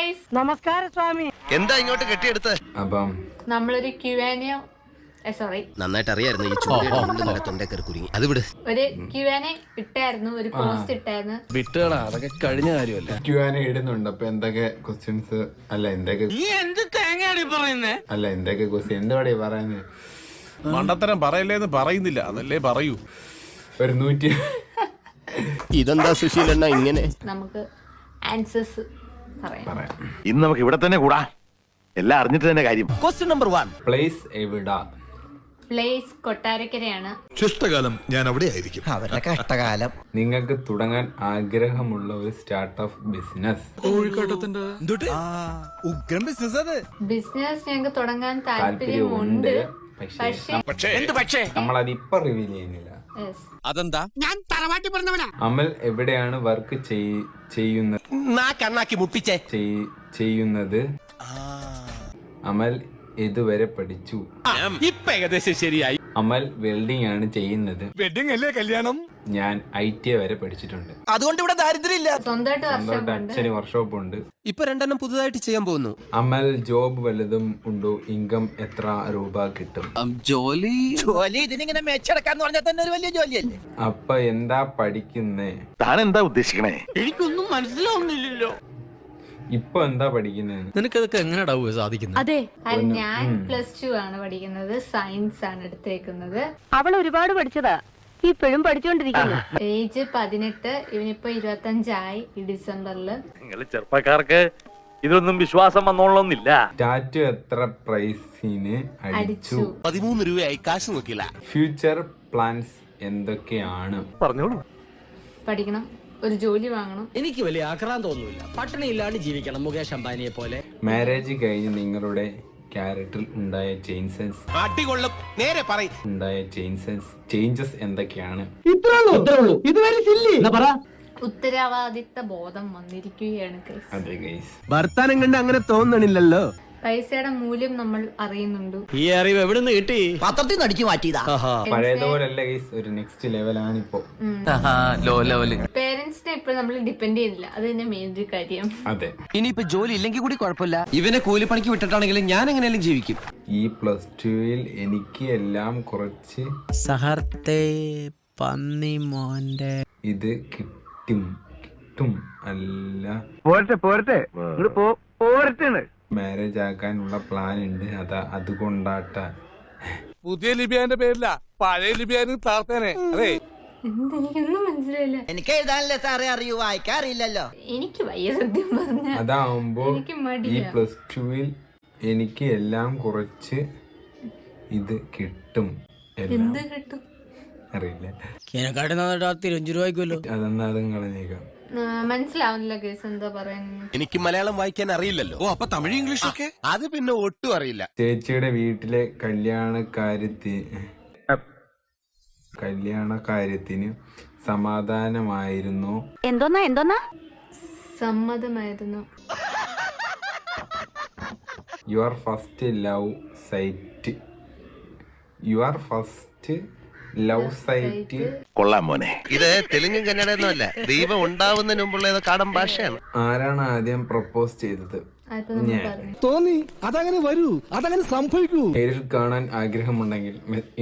Guys, നമസ്കാരം സ്വാമി. എന്താ ഇങ്ങോട്ട് കെട്ടിയെടുത്ത്? അപ്പം നമ്മളൊരു Q&A സോറി നന്നായിട്ട് അറിയായിരുന്നു ഈ ചൂട് തൊണ്ടേക്കറി കുരുങ്ങി. അത് വിട്. ഒരു Q&A ഇട്ടായിരുന്നു, ഒരു പോസ്റ്റ് ഇട്ടായിരുന്നു. വിട്ടുകളാ, അതൊക്കെ കഴിഞ്ഞ കാര്യമല്ല. Q&A ഇടുന്നുണ്ട്. അപ്പൊ എന്തൊക്കെ ക്വസ്റ്റ്യൻസ് എന്തൊക്കെ ക്വസ്റ്റ്യൻ എന്തുവാടേ പറയുന്നത്? മണ്ടത്തരം പറയല്ലേന്ന് പറയുന്നില്ല, അതല്ലേ പറയൂ. ഒരു 100 ഇതെന്താ സുശീലണ്ണ ഇങ്ങനെ? നമുക്ക് ആൻസേഴ്സ് പറയാം. ഇന്ന് നമുക്ക് ഇവിടെ തന്നെ കൂടാ, എല്ലാം അറിഞ്ഞിട്ട് തന്നെ കാര്യം. Question number 1. പ്ലേസ് എവിടാ? പ്ലേസ് കൊട്ടാരക്കരയാണ്. ശിഷ്ടകാലം ഞാൻ അവിടെ ആയിരിക്കും. അവരുടെ കഷ്ടകാലം. നിങ്ങൾക്ക് തുടങ്ങാൻ ആഗ്രഹമുള്ള ഒരു സ്റ്റാർട്ടപ്പ് ബിസിനസ്. ബിസിനസ് ഞങ്ങൾക്ക് തുടങ്ങാൻ താല്പര്യമുണ്ട്. പക്ഷേ നമ്മളത് ഇപ്പൊ റിവീൽ ചെയ്യുന്നില്ല. yes. അതെന്താ? അമൽ എവിടെയാണ് വർക്ക് ചെയ്യുന്നത്? അമൽ ഇതുവരെ പഠിച്ചു? ഇപ്പൊ ഏകദേശം ശരിയായി. അമൽ വെൽഡിംഗ് ആണ് ചെയ്യുന്നത്. വെഡിങ് അല്ലേ കല്യാണം? ഞാൻ ITA വരെ പഠിച്ചിട്ടുണ്ട്. അതുകൊണ്ട് ഇവിടെ ദാരിദ്ര്യമില്ല. സ്വന്തമായിട്ട് സ്വന്തമായിട്ട് അച്ഛന് വർക്ക്ഷോപ്പ് ഉണ്ട്. ഇപ്പൊ 2 പുതുതായിട്ട് ചെയ്യാൻ പോകുന്നു. അമൽ ജോബ് വലുതും ഉണ്ടോ? ഇൻകം എത്ര രൂപ കിട്ടും? ജോലി ഇതിനിങ്ങനെ മെച്ചെടുക്കാന്ന് പറഞ്ഞാൽ തന്നെ ഒരു വലിയ ജോലിയല്ലേ. അപ്പൊ എന്താ പഠിക്കുന്നേ? താൻ എന്താ ഉദ്ദേശിക്കണേ? എനിക്കൊന്നും മനസ്സിലാവുന്നില്ലല്ലോ. ഇപ്പൊ എന്താ പഠിക്കുന്നേ? നിനക്കതൊക്കെ എങ്ങനെയാ സാധിക്കുന്നത്? അതെ, ഞാൻ +2 ആണ് പഠിക്കുന്നത്. സയൻസ് ആണ് എടുത്തേക്കുന്നത്. അവൾ ഒരുപാട് പഠിച്ചതാ, ഇപ്പോഴും പഠിച്ചുകൊണ്ടിരിക്കുന്നു. ഏജ് 18, ഇവനിപ്പോ 25 ആയി ഈ ഡിസംബറില്. നിങ്ങൾ ചെറുപ്പക്കാർക്ക് ഇതൊന്നും വിശ്വാസം വന്നോളന്നില്ല. ടാറ്റു എത്ര പ്രൈസിന് അടിച്ചു? 13 രൂപയായി, കാശ് നോക്കില്ല. ഫ്യൂച്ചർ പ്ലാൻസ് എന്തൊക്കെയാണ്? പറഞ്ഞോളൂ. പഠിക്കണം, ഒരു ജോലി വാങ്ങണം. എനിക്ക് വലിയ ആക്രാന്തമൊന്നുമില്ല. പട്ടിണി ഇല്ലാണ്ട് ജീവിക്കണം, മുകേഷ് അംബാനിയെ പോലെ. മാരേജ് കഴിഞ്ഞ് നിങ്ങളുടെ ക്യാരക്ടറിൽ ഉണ്ടായ ചേഞ്ചസ് എന്തൊക്കെയാണ്? ഉത്തരവാദിത്ത ബോധം വന്നിരിക്കുകയാണ് guys. അതെ ഗൈസ്. വർത്താനം കണ്ട് അങ്ങനെ തോന്നണില്ലല്ലോ. പൈസയുടെ മൂല്യം നമ്മൾ അറിയുന്നുണ്ട്. ഈ അറിവ് എവിടെ നിന്ന് കിട്ടി? പത്രത്തിൽ നിന്ന് അടിച്ചു മാറ്റിയതാ. പഴയതുപോലല്ല ഗൈസ്, ഒരു നെക്സ്റ്റ് ലെവലാണ് ഇപ്പോ. Law level. പേരൻസിനെ ഇപ്പൊ നമ്മൾ ഡിപ്പെൻഡ് ചെയ്യുന്നില്ല, അത് തന്നെ മെയിൻ ഒരു കാര്യം. അതെ. ഇനിയിപ്പോ ജോലി ഇല്ലെങ്കിൽ കൂടി കുഴപ്പമില്ല. ഇവനെ കൂലിപ്പണിക്ക് വിട്ടിട്ടാണെങ്കിലും ഞാൻ എങ്ങനെയാലും ജീവിക്കും. ഈ +2 എനിക്ക് എല്ലാം കുറച്ച് ഇത് കിട്ടും അല്ല. മാരേജ് ആക്കാനുള്ള പ്ലാൻ ഉണ്ട്, അതുകൊണ്ടാട്ടാ. പുതിയ ലിബിയാന്റെ പേരില്ല, പഴയ ലിബിയാനും താർത്തേനെ. അതെ, എന്തെനിക്കൊന്നും മനസ്സിലായില്ല. എനിക്ക് എഴുതാനല്ലേ സാറേ അറിയൂ, വായിക്കാറില്ലല്ലോ. എനിക്ക് വയ്യ സത്യം പറഞ്ഞ. അതാവുമ്പോ എനിക്ക് ഈ മടിയാ. +2 എനിക്ക് എല്ലാം കുറച്ച് ഇത് കിട്ടും. എന്ത് കിട്ടും അറിയില്ല, രൂപയ്ക്കുമല്ലോ. അതും കളഞ്ഞേക്കാം. മനസ്സിലാവുന്നില്ല കേസ് എന്താ പറയുന്നത്. എനിക്ക് മലയാളം വായിക്കാൻ അറിയില്ലല്ലോ. ഓ, അപ്പൊ തമിഴ് ഇംഗ്ലീഷ് ഒക്കെ അത് പിന്നെ ഒട്ടും അറിയില്ല. ചേച്ചിയുടെ വീട്ടിലെ കല്യാണക്കാര്യത്തിന് സമാധാനമായിരുന്നോ? എന്തോന്നാ സമ്മതമായിരുന്നു. യുവർ ഫസ്റ്റ് ലവ് സൈറ്റ് കൊള്ളാം മോനെ. ഇത് തെലുങ്കും കന്നഡയൊന്നും അല്ല, ദൈവം ഉണ്ടാവുന്നതിന് മുമ്പുള്ള ഏതോ കാടൻ ഭാഷയാണ്. ആരാണ് ആദ്യം പ്രപ്പോസ് ചെയ്തത്? അതൊക്കെ നമ്മൾ പറഞ്ഞു. തോന്നി അതങ്ങനെ വരൂ, അതങ്ങനെ സംഭവിക്കൂ. നേരിൽ കാണാൻ ആഗ്രഹമുണ്ടെങ്കിൽ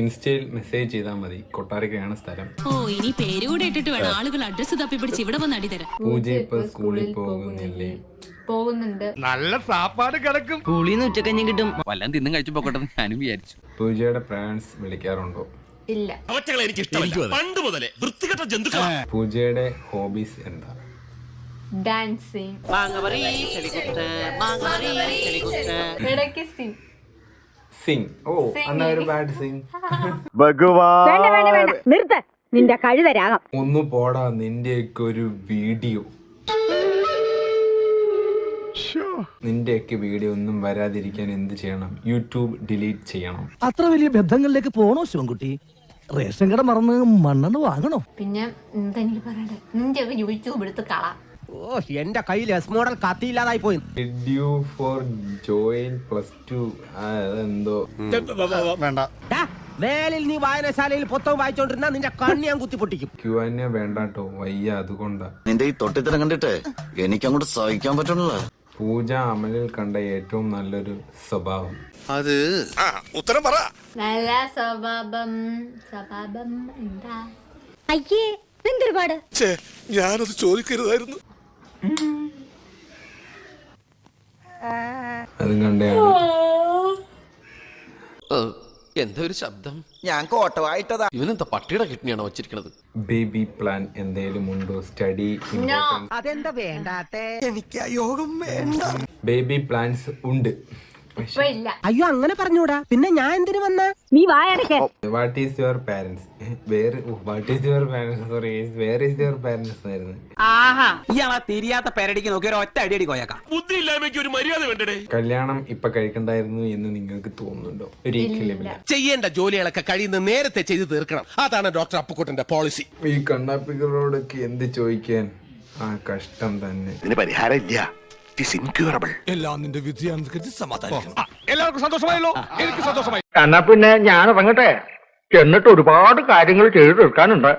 ഇൻസ്റ്റയിൽ മെസ്സേജ് ചെയ്താൽ മതി. കൊട്ടാരക്കരയാണ് സ്ഥലം. ഓ, ഇനി പേര് കൂടെ ഇട്ടിട്ട് വേണം ആളുകൾ അഡ്രസ് തപ്പി പിടിച്ച് ഇവിടെ വന്ന് അടിതരാം. പൂജ ഇപ്പൊ സ്കൂളിൽ പോകുന്നില്ലേ? പോകുന്നുണ്ട്. നല്ല സാപ്പാട് കിടക്കും. പുളിന്ന് ഉച്ചക്കഞ്ഞി കിട്ടും. വല്ലതും തിന്നും കഴിച്ചു പോക്കട്ടെ ഞാനും വിചാരിച്ചു. പൂജയുടെ പാരന്റ്സ് വിളിക്കാറുണ്ടോ? ഇല്ല. പൂജയുടെ ഹോബീസ് എന്താ? ഡാൻസിങ്, ഇടയ്ക്ക് സിംഗ്. ഓ, എന്നാ ഒരു ബാഡ് സിംഗ്. ഭഗവാൻ നിർത്ത നിന്റെ കഴുതരാഗം. ഒന്ന് പോടാ, നിന്റെയൊക്കെ ഒരു വീഡിയോ. നിന്റെയൊക്കെ വീഡിയോ ഒന്നും വരാതിരിക്കാൻ എന്ത് ചെയ്യണം? യൂട്യൂബ് ഡിലീറ്റ് ചെയ്യണം. അത്ര വലിയ ബന്ധങ്ങളിലേക്ക് പോണോ ശിവൻകുട്ടി? റേഷൻ കട മറന്ന് മണ്ണെണ്ണ വാങ്ങണോ? പിന്നെ എന്താ എനിക്ക് പറയണ്ടേ? നിന്റെ ഒക്കെ യൂട്യൂബ് എടുത്ത് കളാ. ഓ, എന്റെ കയ്യിൽ എസ് മോഡൽ കത്തിയില്ലാതായി പോയി. ഷെഡ്യൂ ഫോർ ജോയിൻ +2. അതെന്തോ വേണ്ട. വേലിൽ നീ വായനശാലയിൽ പുസ്തകം വായിച്ചോണ്ടിരുന്ന നിന്റെ കണ്ണി ഞാൻ കുത്തി പൊട്ടിക്കും. Q&A വേണ്ടാട്ടോ, വയ്യ, അതുകൊണ്ടാ. നിന്റെ ഈ തൊട്ടിത്തരം കണ്ടിട്ട് എനിക്ക് അങ്ങോട്ട് സഹിക്കാൻ പറ്റണല്ലോ. പൂജ അമലിൽ കണ്ട ഏറ്റവും നല്ലൊരു സ്വഭാവം. ഉത്തരം പറ. നല്ല സ്വഭാവം എന്താ? അയ്യേ എന്തൊരുപാട്. ഞാനത് ചോദിക്കരുതായിരുന്നു. അതും കണ്ടയാണ്. എന്താ ഒരു ശബ്ദം? ഞാൻ കോട്ടവായിട്ടതാ. ഇവനെന്താ പട്ടിയുടെ കിഡ്നിയാണോ വെച്ചിരിക്കണത്? ബേബി പ്ലാൻ എന്തേലും ഉണ്ടോ? സ്റ്റഡി അതെന്താ വേണ്ടാത്തെ? എനിക്ക് യോഗം വേണ്ട. ബേബി പ്ലാൻസ് ഉണ്ട്. ഇപ്പൊ ഇല്ല. അയ്യോ അങ്ങനെ പറഞ്ഞൂടാ. പിന്നെ ഞാൻ എന്തിനു വന്ന? നീ വായടക്കേ. What is your parents? What is your parents? Sorry, where is your parents എന്നായിരുന്നു. ഇയാളാ തിരിയാത്ത പേരടിക്ക് നോക്കി ഒരു ഒറ്റ അടി കോയക്കാം. ബുദ്ധിയില്ലായ്മയ്ക്ക് ഒരു മര്യാദ വേണ്ടേ? കല്യാണം ഇപ്പൊ കഴിക്കണ്ടായിരുന്നു എന്ന് നിങ്ങൾക്ക് തോന്നുന്നുണ്ടോ? ഒരിക്കലുമില്ല. ചെയ്യേണ്ട ജോലികളൊക്കെ കഴിയുന്ന നേരത്തെ ചെയ്ത് തീർക്കണം. അതാണ് ഡോക്ടർ അപ്പുക്കുട്ടന്റെ പോളിസി. ഈ കണ്ണാപ്പികളോടൊക്കെ എന്ത് ചോദിക്കാൻ? ആ കഷ്ടം തന്നെ. എല്ലാം നിന്റെ വിധിയാണെന്ന് സമാധാനിക്കണം. എല്ലാവർക്കും സന്തോഷമായല്ലോ. എനിക്ക് സന്തോഷമായി. എന്നാ പിന്നെ ഞാൻ ഇറങ്ങട്ടെ. എന്നിട്ട് ഒരുപാട് കാര്യങ്ങൾ ചെയ്തു തീർക്കാനുണ്ട്.